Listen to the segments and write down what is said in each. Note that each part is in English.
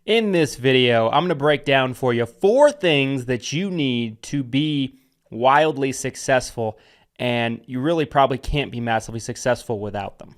In this video, I'm going to break down for you 4 things that you need to be wildly successful, and you really probably can't be massively successful without them.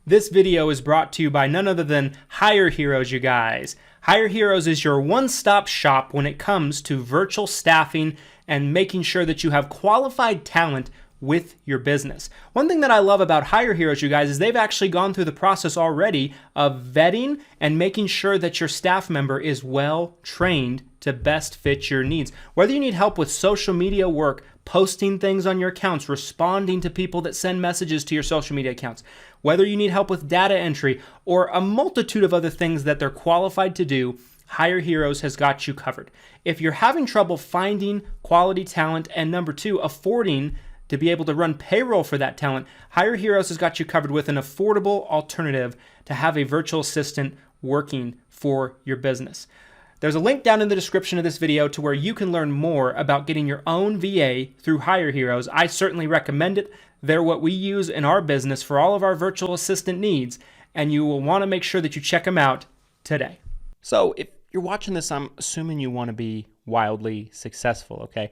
This video is brought to you by none other than Hire Heroes, you guys. Hire Heroes is your one-stop shop when it comes to virtual staffing and making sure that you have qualified talent with your business. One thing that I love about Hire Heroes, you guys, is they've actually gone through the process already of vetting and making sure that your staff member is well trained to best fit your needs. Whether you need help with social media work, posting things on your accounts, responding to people that send messages to your social media accounts, whether you need help with data entry or a multitude of other things that they're qualified to do, Hire Heroes has got you covered. If you're having trouble finding quality talent and number 2, affording to be able to run payroll for that talent, Hire Heroes has got you covered with an affordable alternative to have a virtual assistant working for your business. There's a link down in the description of this video to where you can learn more about getting your own VA through Hire Heroes. I certainly recommend it. They're what we use in our business for all of our virtual assistant needs, and you will want to make sure that you check them out today. So if you're watching this, I'm assuming you want to be wildly successful, okay?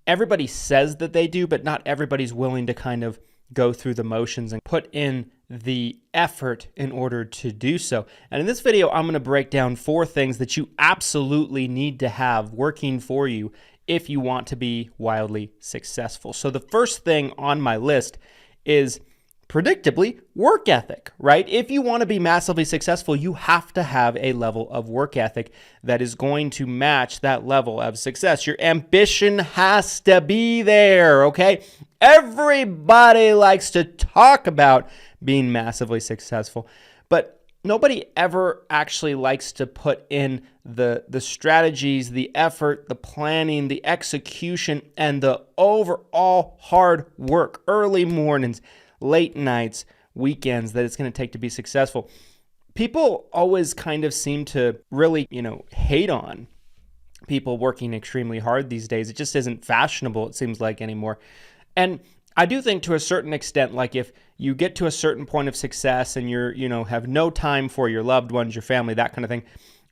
Everybody says that they do, but not everybody's willing to kind of go through the motions and put in the effort in order to do so. And in this video, I'm going to break down 4 things that you absolutely need to have working for you if you want to be wildly successful. So the first thing on my list is predictably work ethic, right? If you want to be massively successful, you have to have a level of work ethic that is going to match that level of success. Your ambition has to be there, okay? Everybody likes to talk about being massively successful, but nobody ever actually likes to put in the strategies, the effort, the planning, the execution, and the overall hard work, early mornings, late nights, weekends that it's going to take to be successful. People always kind of seem to really, hate on people working extremely hard these days. It just isn't fashionable, it seems like, anymore. And I do think to a certain extent, like if you get to a certain point of success and you're, have no time for your loved ones, your family, that kind of thing.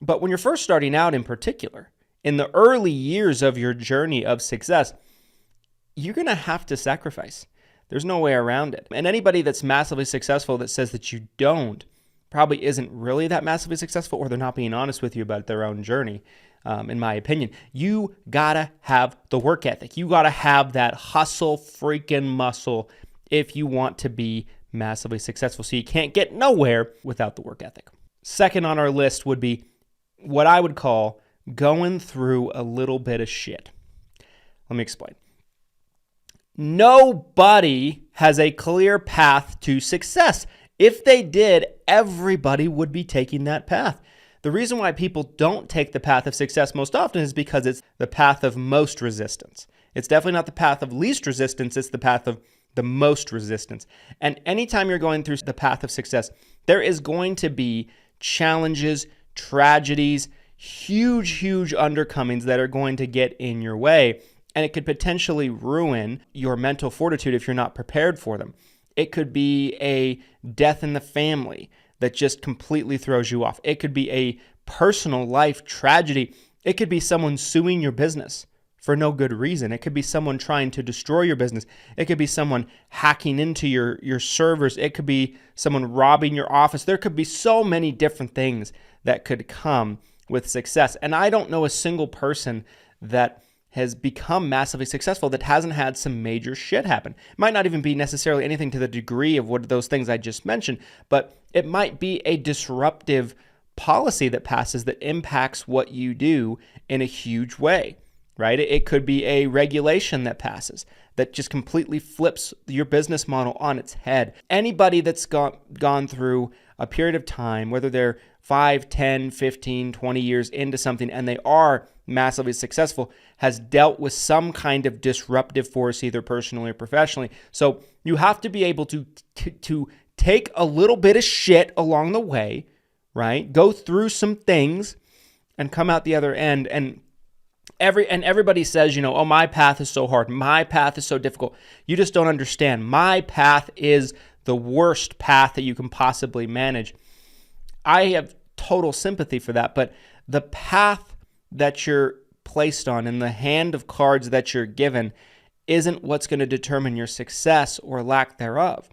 But when you're first starting out in particular, in the early years of your journey of success, you're going to have to sacrifice. There's no way around it. And anybody that's massively successful that says that you don't probably isn't really that massively successful, or they're not being honest with you about their own journey, in my opinion. You gotta have the work ethic. You gotta have that hustle freaking muscle if you want to be massively successful. So you can't get nowhere without the work ethic. Second on our list would be what I would call going through a little bit of shit. Let me explain. Nobody has a clear path to success. If they did, everybody would be taking that path. The reason why people don't take the path of success most often is because it's the path of most resistance. It's definitely not the path of least resistance, it's the path of the most resistance. And anytime you're going through the path of success, there is going to be challenges, tragedies, huge undercomings that are going to get in your way. And it could potentially ruin your mental fortitude if you're not prepared for them. It could be a death in the family that just completely throws you off. It could be a personal life tragedy. It could be someone suing your business for no good reason. It could be someone trying to destroy your business. It could be someone hacking into your servers. It could be someone robbing your office. There could be so many different things that could come with success. And I don't know a single person that has become massively successful that hasn't had some major shit happen. It might not even be necessarily anything to the degree of what those things I just mentioned, but it might be a disruptive policy that passes that impacts what you do in a huge way, right? It could be a regulation that passes that just completely flips your business model on its head. Anybody that's gone through a period of time, whether they're 5, 10, 15, 20 years into something and they are massively successful, has dealt with some kind of disruptive force, either personally or professionally. So you have to be able to take a little bit of shit along the way, right? Go through some things and come out the other end. And everybody says, oh, my path is so hard. My path is so difficult. You just don't understand. My path is the worst path that you can possibly manage. I have total sympathy for that. But the path that you're placed on and the hand of cards that you're given isn't what's going to determine your success or lack thereof.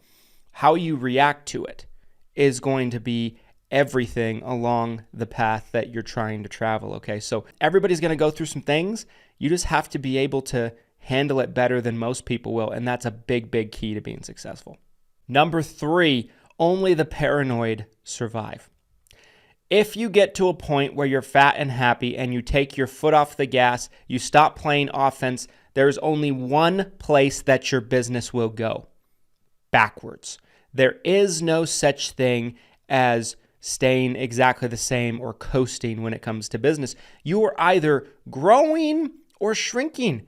How you react to it is going to be everything along the path that you're trying to travel, okay? So everybody's going to go through some things. You just have to be able to handle it better than most people will, and that's a big, big key to being successful. Number 3, only the paranoid survive. If you get to a point where you're fat and happy and you take your foot off the gas, you stop playing offense, there's only one place that your business will go: backwards. There is no such thing as staying exactly the same or coasting when it comes to business. You are either growing or shrinking.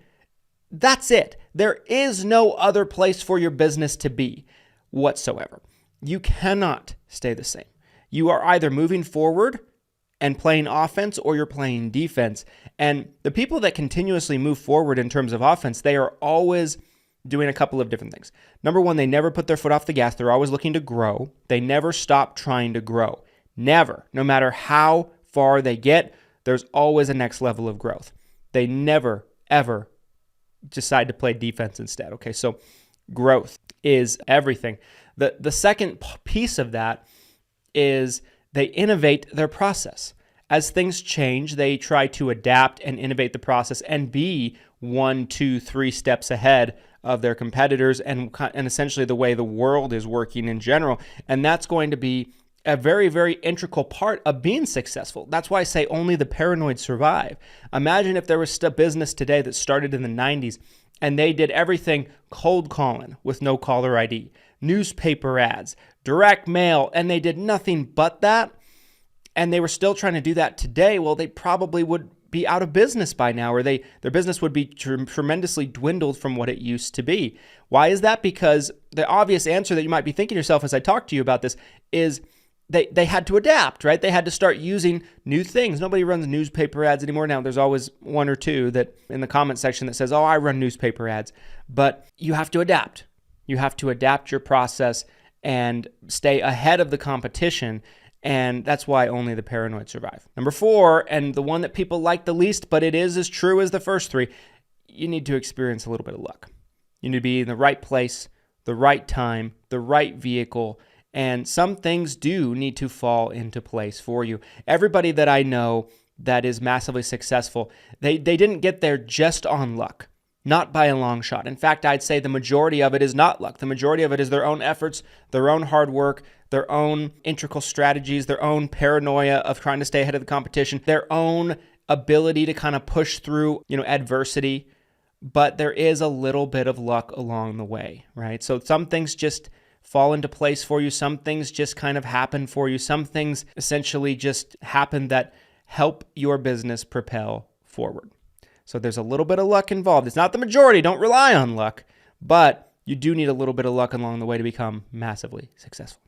That's it. There is no other place for your business to be whatsoever. You cannot stay the same. You are either moving forward and playing offense or you're playing defense. And the people that continuously move forward in terms of offense, they are always doing a couple of different things. Number one, they never put their foot off the gas. They're always looking to grow. They never stop trying to grow. Never. No matter how far they get, there's always a next level of growth. They never, ever decide to play defense instead. Okay, so growth is everything. The second piece of that is they innovate their process. As things change, they try to adapt and innovate the process and be 1, 2, 3 steps ahead of their competitors and essentially the way the world is working in general. And that's going to be a very, very integral part of being successful. That's why I say only the paranoid survive. Imagine if there was a business today that started in the 90s and they did everything cold calling with no caller ID, newspaper ads, direct mail, and they did nothing but that, and they were still trying to do that today. Well, they probably would be out of business by now, or their business would be tremendously dwindled from what it used to be. Why is that? Because the obvious answer that you might be thinking to yourself as I talk to you about this is they had to adapt, right? They had to start using new things. Nobody runs newspaper ads anymore now. There's always one or two that in the comment section that says, oh, I run newspaper ads. But you have to adapt. You have to adapt your process and stay ahead of the competition. And that's why only the paranoid survive. Number 4, and the one that people like the least, but it is as true as the first 3, you need to experience a little bit of luck. You need to be in the right place, the right time, the right vehicle, and some things do need to fall into place for you. Everybody that I know that is massively successful, they didn't get there just on luck. Not by a long shot. In fact, I'd say the majority of it is not luck. The majority of it is their own efforts, their own hard work, their own integral strategies, their own paranoia of trying to stay ahead of the competition, their own ability to kind of push through, adversity. But there is a little bit of luck along the way, right? So some things just fall into place for you. Some things just kind of happen for you. Some things essentially just happen that help your business propel forward. So there's a little bit of luck involved. It's not the majority. Don't rely on luck, but you do need a little bit of luck along the way to become massively successful.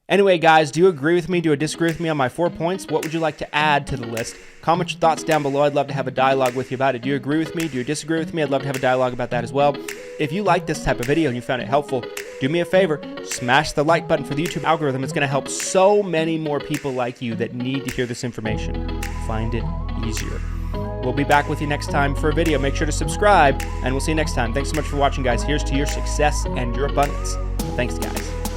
Anyway, guys, do you agree with me? Do you disagree with me on my 4 points? What would you like to add to the list? Comment your thoughts down below. I'd love to have a dialogue with you about it. Do you agree with me? Do you disagree with me? I'd love to have a dialogue about that as well. If you like this type of video and you found it helpful, do me a favor, smash the like button for the YouTube algorithm. It's going to help so many more people like you that need to hear this information find it easier. We'll be back with you next time for a video. Make sure to subscribe, and we'll see you next time. Thanks so much for watching, guys. Here's to your success and your abundance. Thanks, guys.